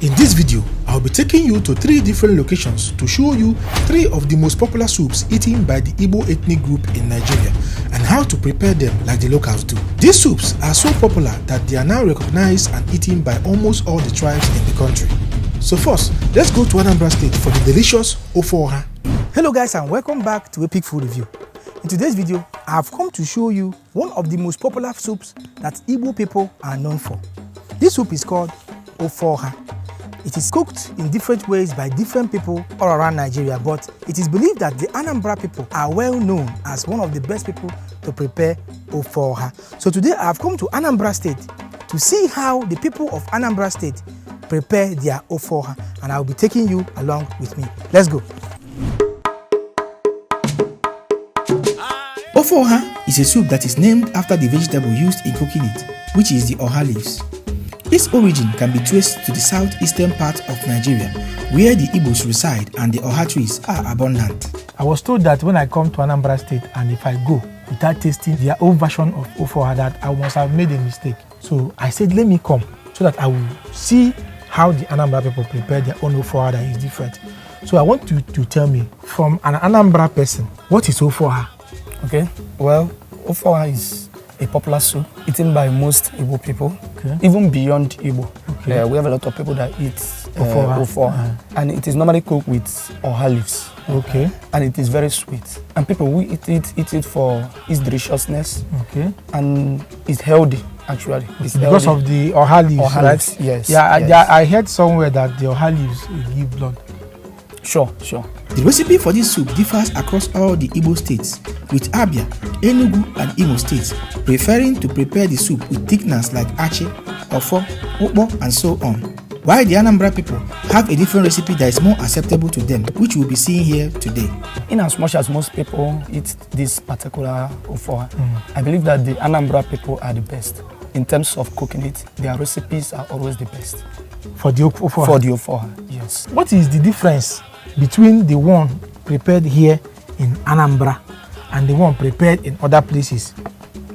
In this video, I'll be taking you to 3 different locations to show you 3 of the most popular soups eaten by the Igbo ethnic group in Nigeria and how to prepare them like the locals do. These soups are so popular that they are now recognized and eaten by almost all the tribes in the country. So first, let's go to Anambra State for the delicious Ofen Salah. Hello guys and welcome back to Epic Food Review. In today's video, I have come to show you one of the most popular soups that Igbo people are known for. This soup is called Ofen Salah. It is cooked in different ways by different people all around Nigeria, but it is believed that the Anambra people are well known as one of the best people to prepare Ofen Salah. So today I have come to Anambra State to see how the people of Anambra State prepare their Ofen Salah, and I will be taking you along with me. Let's go. Ofen Salah is a soup that is named after the vegetable used in cooking it, which is the oha leaves. Its origin can be traced to the southeastern part of Nigeria, where the Igbos reside and the oha trees are abundant. I was told that when I come to Anambra State and if I go without tasting their own version of Ofen Salah, that I must have made a mistake. So I said, let me come so that I will see how the Anambra people prepare their own Ofen Salah that is different. So I want you to tell me, from an Anambra person, what is Ofen Salah? Okay, well, Ofen Salah is a popular soup eaten by most Igbo people, even beyond Igbo. Okay. We have a lot of people that eat Ofen Salah, and it is normally cooked with oha leaves. Okay. And it is very sweet. And people who eat it for its deliciousness. Okay. And it's healthy, actually. It's because healthy. Of the oha leaves, oha right? Leaves, yes. Yeah, yes. I heard somewhere that the oha leaves give blood. Sure. The recipe for this soup differs across all the Igbo states, with Abia, Enugu and Imo states preferring to prepare the soup with thickeners like ache, ofo, ukpo and so on, while the Anambra people have a different recipe that is more acceptable to them, which we'll be seeing here today. In as much as most people eat this particular Ofen Salah, I believe that the Anambra people are the best. In terms of cooking it, their recipes are always the best. For the Ofen Salah? For the Ofen Salah, yes. What is the difference between the one prepared here in Anambra and the one prepared in other places?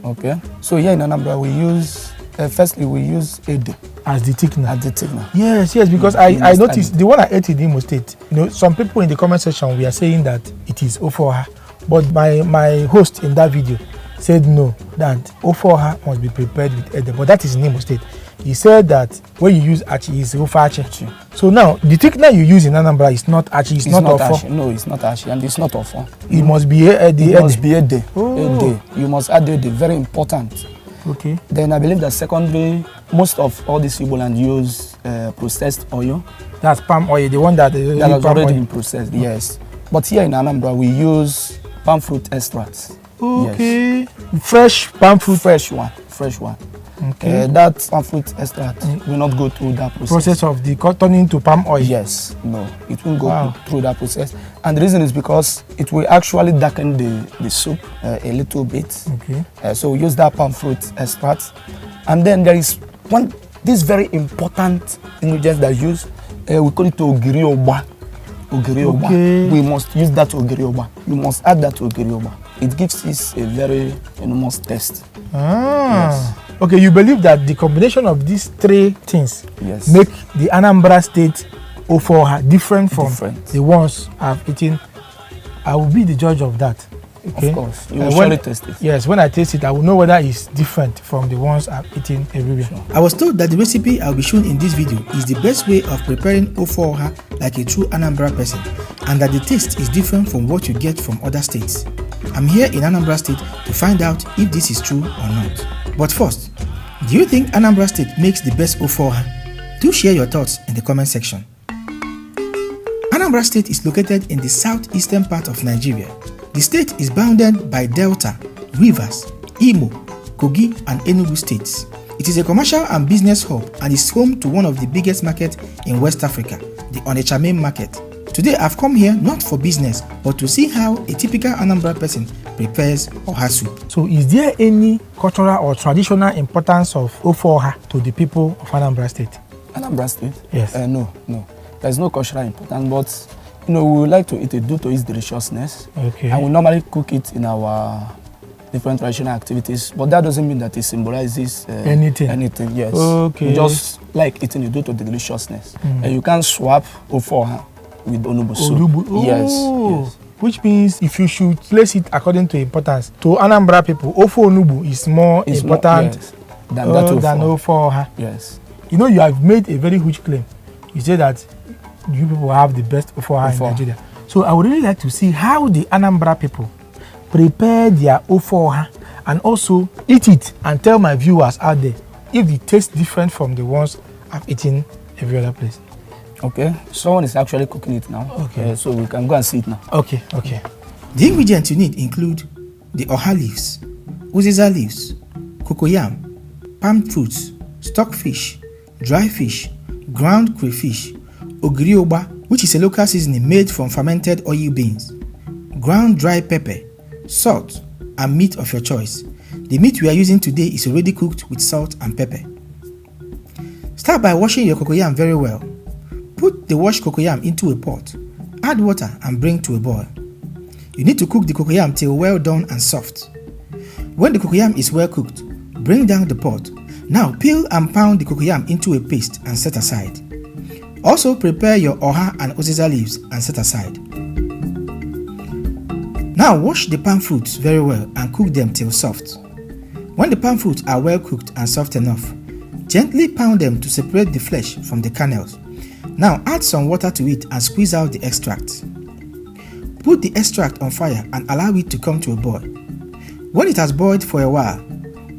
Okay, so here in Anambra we use, firstly we use ede as the thickener. Yes, because I noticed the one I ate in Imo State, some people in the comment section were saying that it is Ofen Salah, but my host in that video said no, that Ofen Salah must be prepared with ede, but that is in Imo State. He said that when you use achi, it's ofa achi. So now, the thickener you use in Anambra is not achi, it's not ofo. No, it's not achi, and it's not ofo. It must be ede. It must be ede. Ede. You must add ede, very important. Okay. Then I believe that secondly, most of all these Igbo land use processed oil. That's palm oil, the one that has already been processed, yes. But here in Anambra, we use palm fruit extracts. Okay. Yes. Fresh palm fruit? Fresh one. Okay. That palm fruit extract will not go through that process of the turning to palm oil. Yes, no, it won't go through that process, and the reason is because it will actually darken the soup a little bit. Okay. So we use that palm fruit extract, and then there is this very important ingredient that we use. We call it ogiri oba. Okay. We must use that ogiri oba. You must add that ogiri oba. It gives this a very enormous taste. Yes. Okay, you believe that the combination of these 3 things make the Anambra State Ofen Salah different from the ones I've eaten. I will be the judge of that. Okay? Of course, you will surely taste it. Yes, when I taste it, I will know whether it's different from the ones I've eaten everywhere. I was told that the recipe I'll be shown in this video is the best way of preparing Ofen Salah like a true Anambra person, and that the taste is different from what you get from other states. I'm here in Anambra State to find out if this is true or not. But first, do you think Anambra State makes the best Ofen Salah? Do share your thoughts in the comment section. Anambra State is located in the southeastern part of Nigeria. The state is bounded by Delta, Rivers, Imo, Kogi and Enugu states. It is a commercial and business hub and is home to one of the biggest markets in West Africa, the Onitsha main market. Today I've come here not for business, but to see how a typical Anambra person prepares oha soup. So is there any cultural or traditional importance of Ofen Salah to the people of Anambra State? Anambra State? Yes. No. There's no cultural importance, but we would like to eat it due to its deliciousness. Okay. And we normally cook it in our different traditional activities, but that doesn't mean that it symbolizes anything. Yes. Okay. We just like eating it due to the deliciousness. And you can swap ofoha with onugbu soup. Yes. Which means if you should place it according to importance, to Anambra people, ofo onugbu is more important than ofoha. Yes. You know, you have made a very huge claim. You say that you people have the best ofoha in Nigeria. So I would really like to see how the Anambra people prepare their ofoha and also eat it and tell my viewers out there if the taste different from the ones I've eaten every other place. Okay, someone is actually cooking it now. Okay, so we can go and see it now. Okay. The ingredients you need include the oha leaves, uziza leaves, cocoyam, palm fruits, stockfish, dry fish, ground crayfish, ogirioba, which is a local seasoning made from fermented oil beans, ground dry pepper, salt, and meat of your choice. The meat we are using today is already cooked with salt and pepper. Start by washing your cocoyam very well. Put the washed cocoyam into a pot, add water and bring to a boil. You need to cook the cocoyam till well done and soft. When the cocoyam is well cooked, bring down the pot. Now peel and pound the cocoyam into a paste and set aside. Also prepare your oha and uziza leaves and set aside. Now wash the palm fruits very well and cook them till soft. When the palm fruits are well cooked and soft enough, gently pound them to separate the flesh from the kernels. Now add some water to it and squeeze out the extract. Put the extract on fire and allow it to come to a boil. When it has boiled for a while,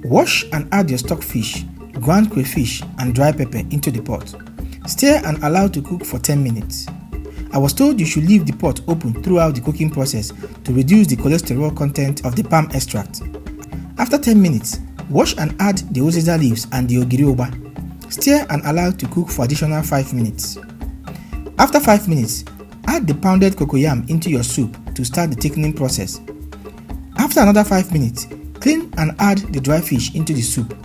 wash and add your stockfish, ground crayfish and dry pepper into the pot. Stir and allow to cook for 10 minutes. I was told you should leave the pot open throughout the cooking process to reduce the cholesterol content of the palm extract. After 10 minutes, wash and add the uziza leaves and the ogirioba. Stir and allow to cook for additional 5 minutes. After 5 minutes, add the pounded cocoyam into your soup to start the thickening process. After another 5 minutes, clean and add the dry fish into the soup.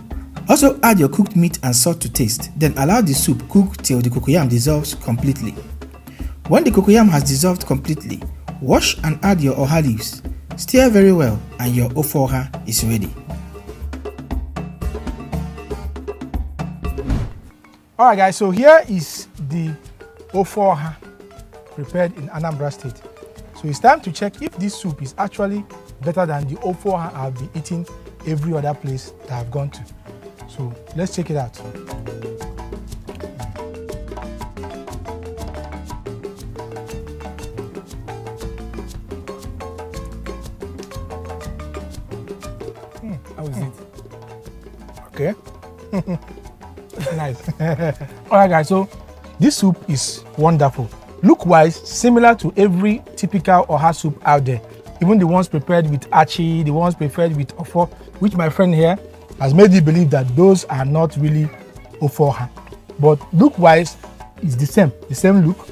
Also add your cooked meat and salt to taste, then allow the soup cook till the cocoyam dissolves completely. When the cocoyam has dissolved completely, wash and add your oha leaves. Stir very well and your ofoha is ready. Alright guys, so here is the ofoha prepared in Anambra State. So it's time to check if this soup is actually better than the ofoha I've been eating every other place that I've gone to. So let's check it out. How is it? Okay. Nice. Alright guys, so this soup is wonderful. Look-wise, similar to every typical oha soup out there. Even the ones prepared with achi, the ones prepared with ofo, which my friend here has made me believe that those are not really ofoha. But look-wise, it's the same look.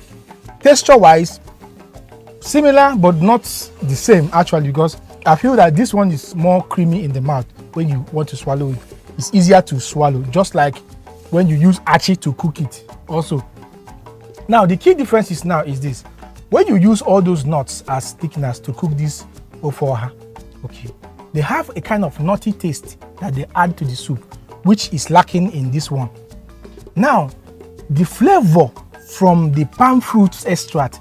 Texture-wise, similar but not the same actually, because I feel that this one is more creamy in the mouth when you want to swallow it. It's easier to swallow, just like when you use achi to cook it also. Now the key difference is this: when you use all those nuts as thickeners to cook this ofoha, okay, they have a kind of nutty taste that they add to the soup, which is lacking in this one. Now the flavor from the palm fruits extract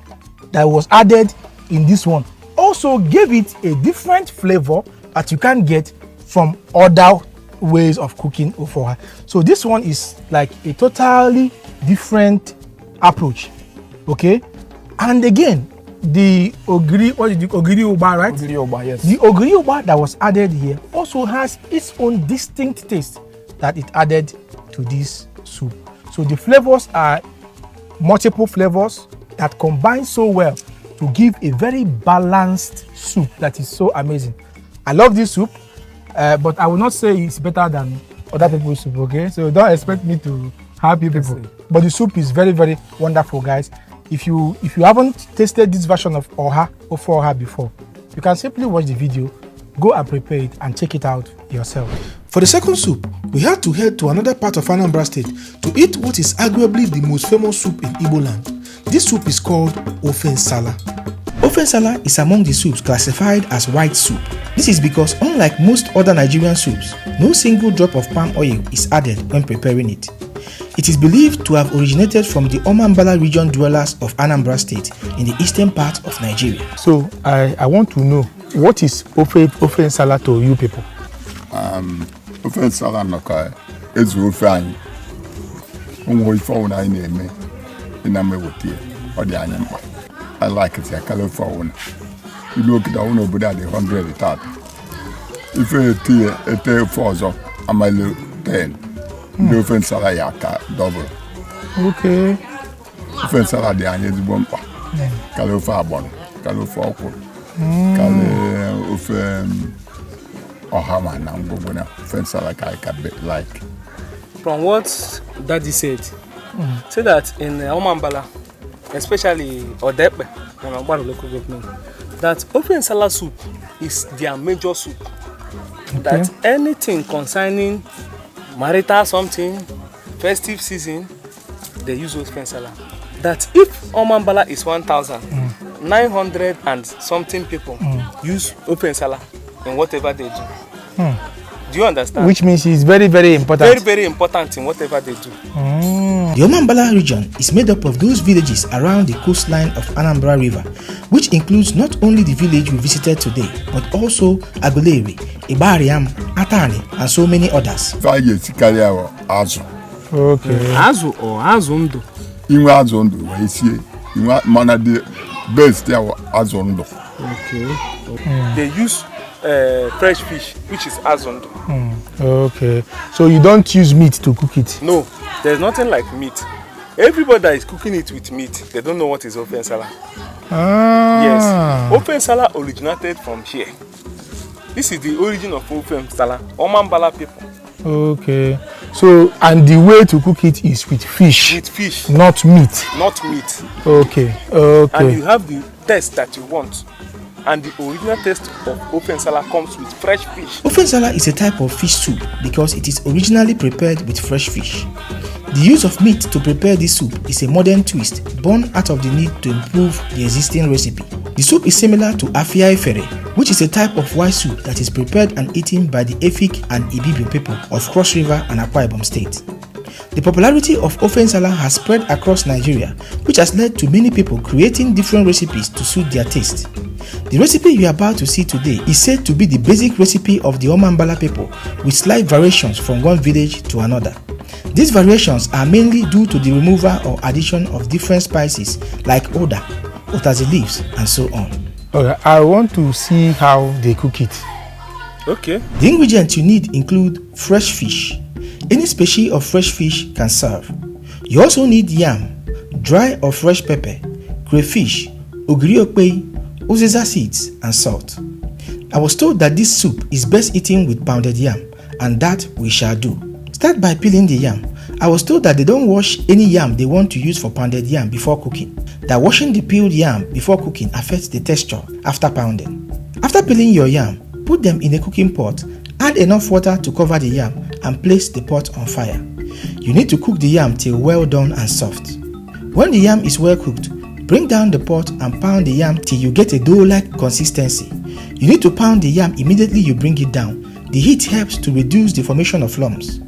that was added in this one also gave it a different flavor that you can't get from other ways of cooking ofoha. So this one is like a totally different approach, okay? And again, the ogirioba, right? Ogirioba, yes. The ogirioba that was added here also has its own distinct taste that it added to this soup. So the flavors are multiple flavors that combine so well to give a very balanced soup that is so amazing. I love this soup, but I will not say it's better than other people's soup, okay? So don't expect me to help you people. But the soup is very, very wonderful, guys. If you haven't tasted this version of ofoha before, you can simply watch the video, go and prepare it and check it out yourself. For the second soup, we had to head to another part of Anambra State to eat what is arguably the most famous soup in Igbo land. This soup is called Ofen Salah. Ofen Salah is among the soups classified as white soup. This is because unlike most other Nigerian soups, no single drop of palm oil is added when preparing it. It is believed to have originated from the Omambala region dwellers of Anambra State in the eastern part of Nigeria. So I want to know, what is Ofen Salah to you people? Ofen Salah noka ezu ofe anyị. Onwe ife ọwụna anyị na-eme ịna-emewotie ọ dị anyị mkpa. I like it ya kala ofe ọwụna. Ilu okida ọwụna obodo a dị 100 tata. Ife ete ofe ọzọ amalu 10. Ndị Ofen Salah ya ka double. Okay. Ofen Salah dị anyị ezigbo mkpa. Kala ofe agbọrọ, kala ofe ọkwụrụ, kala ofe ọhama na ngwugwu na Ofen Salah ka I can like. From what Daddy said, say that in Omambala, especially Odepe, in Ogbara local government, that Ofen Salah soup is their major soup. Okay. That anything concerning marital something, festive season, they use Ofen Salah. That if Omambala is 1,900 and something people use Ofen Salah in whatever they do. Do you understand? Which means it's very, very important. Very, very important in whatever they do. The Omambala region is made up of those villages around the coastline of Anambra River, which includes not only the village we visited today, but also Aguleri, Ibariam, Atani, and so many others. Okay. Azu or Azundo? Inwe Azundo, I see. Mana the best there Azundo. Okay. They use fresh fish, which is Azundo. Okay. So you don't use meat to cook it? No, there's nothing like meat. Everybody that is cooking it with meat, they don't know what is Ofen Salah. Yes. Ofen Salah originated from here. This is the origin of Ofen Salah. Omambala people. Okay. So, and the way to cook it is with fish? With fish. Not meat? Not meat. Okay. Okay. And you have the taste that you want. And the original taste of Ofen Salah comes with fresh fish. Ofen Salah is a type of fish soup because it is originally prepared with fresh fish. The use of meat to prepare this soup is a modern twist born out of the need to improve the existing recipe. The soup is similar to Afia Efere, which is a type of white soup that is prepared and eaten by the Efik and Ibibio people of Cross River and Akwa Ibom State. The popularity of Ofen Salah has spread across Nigeria, which has led to many people creating different recipes to suit their taste. The recipe you are about to see today is said to be the basic recipe of the Omambala people, with slight variations from one village to another. These variations are mainly due to the removal or addition of different spices like oda, utazi leaves, and so on. Okay, I want to see how they cook it. Okay. The ingredients you need include fresh fish. Any species of fresh fish can serve. You also need yam, dry or fresh pepper, crayfish, ogiriokpei, uziza seeds, and salt. I was told that this soup is best eaten with pounded yam, and that we shall do. Start by peeling the yam. I was told that they don't wash any yam they want to use for pounded yam before cooking. That washing the peeled yam before cooking affects the texture after pounding. After peeling your yam, put them in a cooking pot, add enough water to cover the yam, and place the pot on fire. You need to cook the yam till well done and soft. When the yam is well cooked, bring down the pot and pound the yam till you get a dough-like consistency. You need to pound the yam immediately you bring it down. The heat helps to reduce the formation of lumps.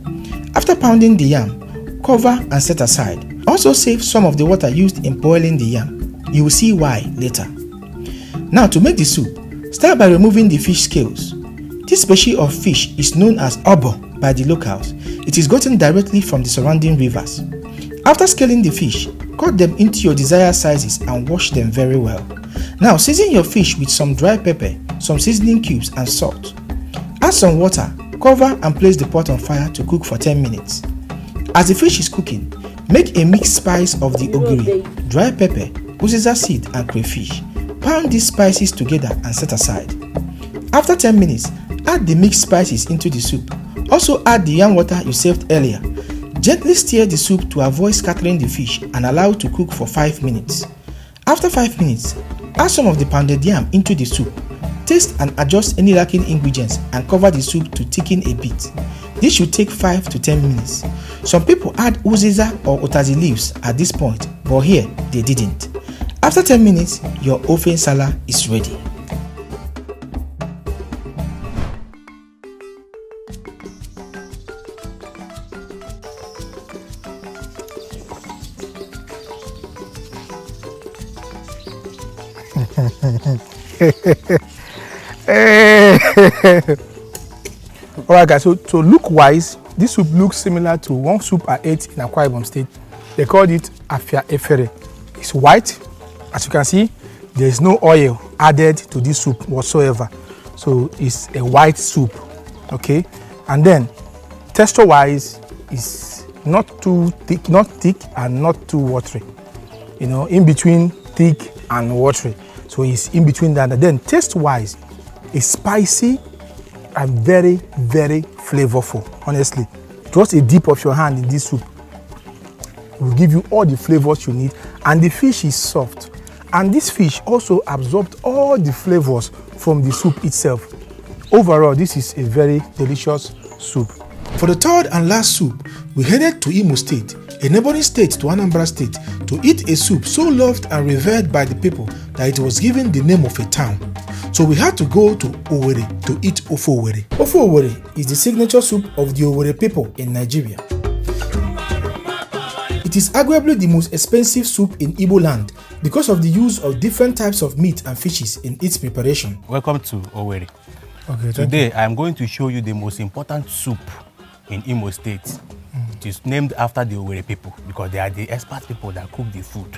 After pounding the yam, cover and set aside. Also save some of the water used in boiling the yam. You will see why later. Now to make the soup, start by removing the fish scales. This species of fish is known as obo by the locals. It is gotten directly from the surrounding rivers. After scaling the fish, cut them into your desired sizes and wash them very well. Now season your fish with some dry pepper, some seasoning cubes and salt. Add some water, cover and place the pot on fire to cook for 10 minutes. As the fish is cooking, make a mixed spice of the ogiri, dry pepper, uziza seed and crayfish. Pound these spices together and set aside. After 10 minutes, add the mixed spices into the soup. Also add the yam water you saved earlier. Gently stir the soup to avoid scattering the fish and allow to cook for 5 minutes. After 5 minutes, add some of the pounded yam into the soup. Taste and adjust any lacking ingredients and cover the soup to thicken a bit. This should take 5 to 10 minutes. Some people add uziza or utazi leaves at this point, but here they didn't. After 10 minutes, your Ofen Salah is ready. Alright guys, so look wise, this soup looks similar to one soup I ate in Akwa Ibom State. They called it Afia Efere. It's white. As you can see, there is no oil added to this soup whatsoever. So it's a white soup, okay? And then texture wise, it's not too thick, not thick and not too watery. You know, in between thick and watery. So it's in between that. And then taste wise, it's spicy and very, very flavorful, honestly. Just a dip of your hand in this soup will give you all the flavors you need, and the fish is soft. And this fish also absorbed all the flavors from the soup itself. Overall, this is a very delicious soup. For the third and last soup, we headed to Imo State, a neighboring state to Anambra State, to eat a soup so loved and revered by the people that it was given the name of a town. So we had to go to Owerri to eat Ofe Owerri. Ofe Owerri is the signature soup of the Owerri people in Nigeria. It is arguably the most expensive soup in Igbo land because of the use of different types of meat and fishes in its preparation. Welcome to Owerri. Okay, Today I am going to show you the most important soup in Imo State. It is named after the Owerri people because they are the expert people that cook the food.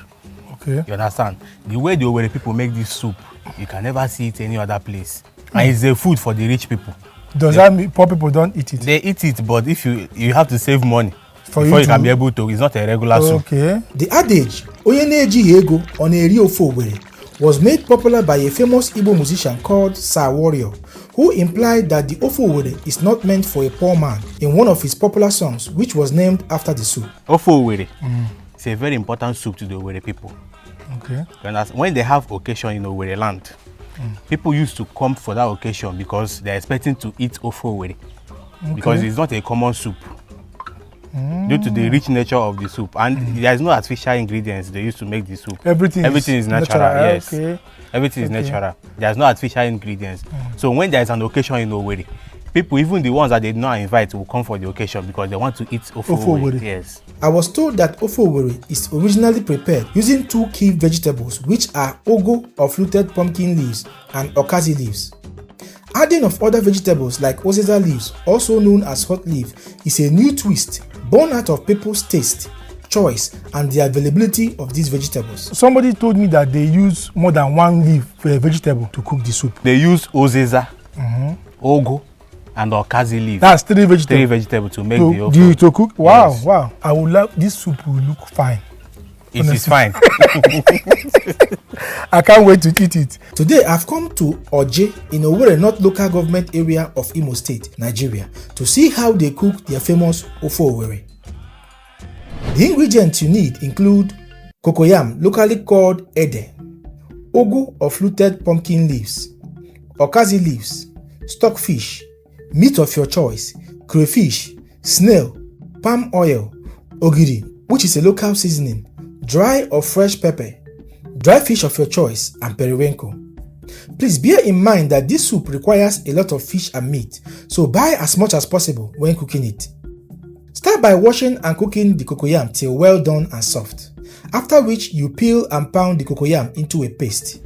Okay. You understand? The way the Owerri people make this soup, you can never see it any other place. And it's a food for the rich people. Does that mean poor people don't eat it? They eat it, but if you have to save money For before you to- can be able to. It's not a regular soup. Okay. The adage, Onye na-ejighị ego ọ na-eri ofe Owerri, was made popular by a famous Igbo musician called Sir Warrior, who implied that the Ofe Owerri is not meant for a poor man in one of his popular songs, which was named after the soup. Ofe Owerri. It's a very important soup to the Owerri people. Okay. When they have occasion in Owerri land, people used to come for that occasion because they're expecting to eat Ofe Owerri. Because it's not a common soup. Due to the rich nature of the soup, and there is no artificial ingredients they used to make the soup. Everything is natural. Yes, Okay. everything is natural. There's no artificial ingredients. So when there is an occasion in Owerri, people, even the ones that they did not invite, will come for the occasion because they want to eat Ofe Owerri. Yes. I was told that Ofe Owerri is originally prepared using two key vegetables, which are ogo or fluted pumpkin leaves and okazi leaves. Adding of other vegetables like ozeza leaves, also known as hot leaf, is a new twist born out of people's taste, choice, and the availability of these vegetables. Somebody told me that they use more than one leaf for a vegetable to cook the soup. They use ozeza, ogo, and okazi leaf. That's three vegetables. Three vegetables to make the ofe. To cook. Wow, Yes. wow. I would love this soup will look fine. It is fine. I can't wait to eat it. Today, I've come to Oje in Owerri North local government area of Imo State, Nigeria, to see how they cook their famous Ofe Owerri. The ingredients you need include cocoyam, locally called ede, ogu or fluted pumpkin leaves, okazi leaves, stockfish, meat of your choice, crayfish, snail, palm oil, ogiri, which is a local seasoning, dry or fresh pepper, dry fish of your choice, and periwinkle. Please bear in mind that this soup requires a lot of fish and meat, so buy as much as possible when cooking it. Start by washing and cooking the cocoyam till well done and soft, after which you peel and pound the cocoyam into a paste.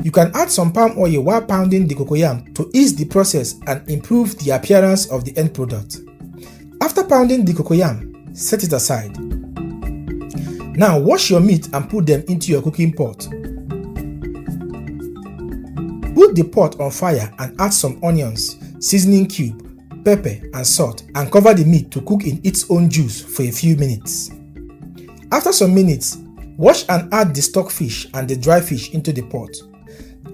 You can add some palm oil while pounding the cocoyam to ease the process and improve the appearance of the end product. After pounding the cocoyam, set it aside. Now wash your meat and put them into your cooking pot. Put the pot on fire and add some onions, seasoning cube, pepper and salt, and cover the meat to cook in its own juice for a few minutes. After some minutes, wash and add the stockfish and the dry fish into the pot.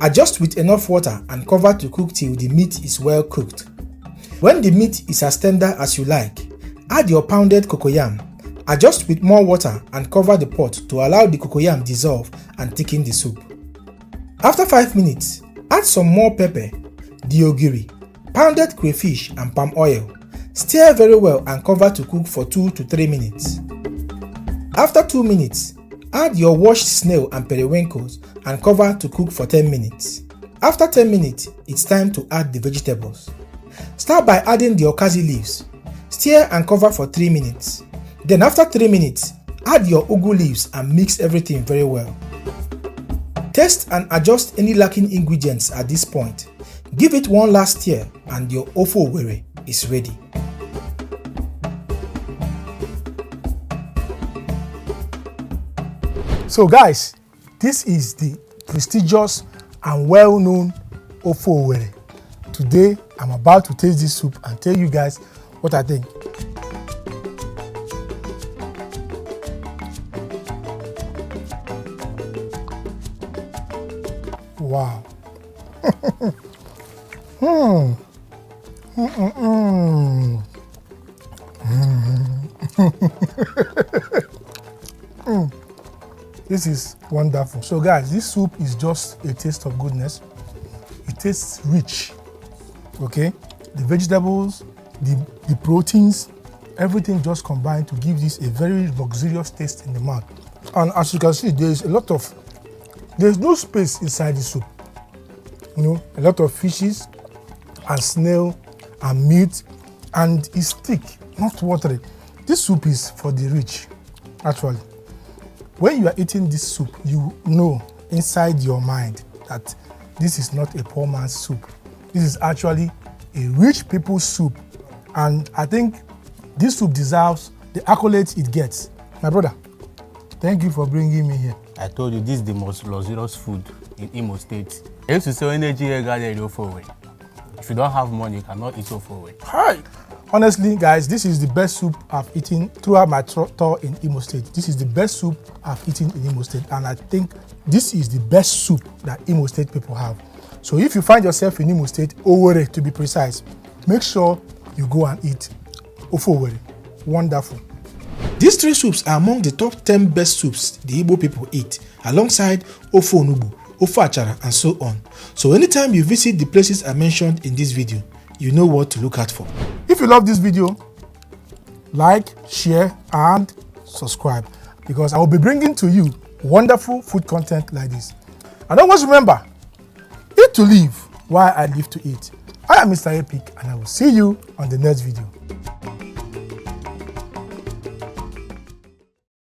Adjust with enough water and cover to cook till the meat is well cooked. When the meat is as tender as you like, add your pounded cocoyam. Adjust with more water and cover the pot to allow the cocoyam dissolve and thicken the soup. After 5 minutes, add some more pepper, the ogiri, pounded crayfish and palm oil. Stir very well and cover to cook for 2 to 3 minutes. After 2 minutes, add your washed snail and periwinkles and cover to cook for 10 minutes. After 10 minutes, it's time to add the vegetables. Start by adding the okazi leaves. Stir and cover for 3 minutes. Then after 3 minutes, Add your ugu leaves and mix everything very well. Test and adjust any lacking ingredients at this point. Give it one last stir and your ofe owere is ready. So guys, this is the prestigious and well-known ofe owere. Today, I'm about to taste this soup and tell you guys what I think. Wow. This is wonderful. So guys, this soup is just a taste of goodness. It tastes rich, okay? The vegetables, the proteins, everything just combined to give this a very luxurious taste in the mouth. And as you can see, there's no space inside the soup. You know, a lot of fishes and snail and meat, and it's thick, not watery. This soup is for the rich, actually. When you are eating this soup, you know inside your mind that this is not a poor man's soup. This is actually a rich people's soup. And I think this soup deserves the accolades it gets. My brother, thank you for bringing me here. I told you this is the most luxurious food in Imo State. I used to say energy here gathered ofe owere. If you don't have money, you cannot eat ofe owere. Hi! Honestly, guys, this is the best soup I've eaten throughout my tour in Imo State. This is the best soup I've eaten in Imo State, and I think this is the best soup that Imo State people have. So if you find yourself in Imo State, Owerri to be precise, make sure you go and eat ofe owere. Wonderful. These three soups are among the top 10 best soups the Igbo people eat, alongside ofe onugbu, ofe achara, and so on. So anytime you visit the places I mentioned in this video, you know what to look out for. If you love this video, like, share, and subscribe, because I will be bringing to you wonderful food content like this. And always remember, eat to live while I live to eat. I am Mr. Epic, and I will see you on the next video.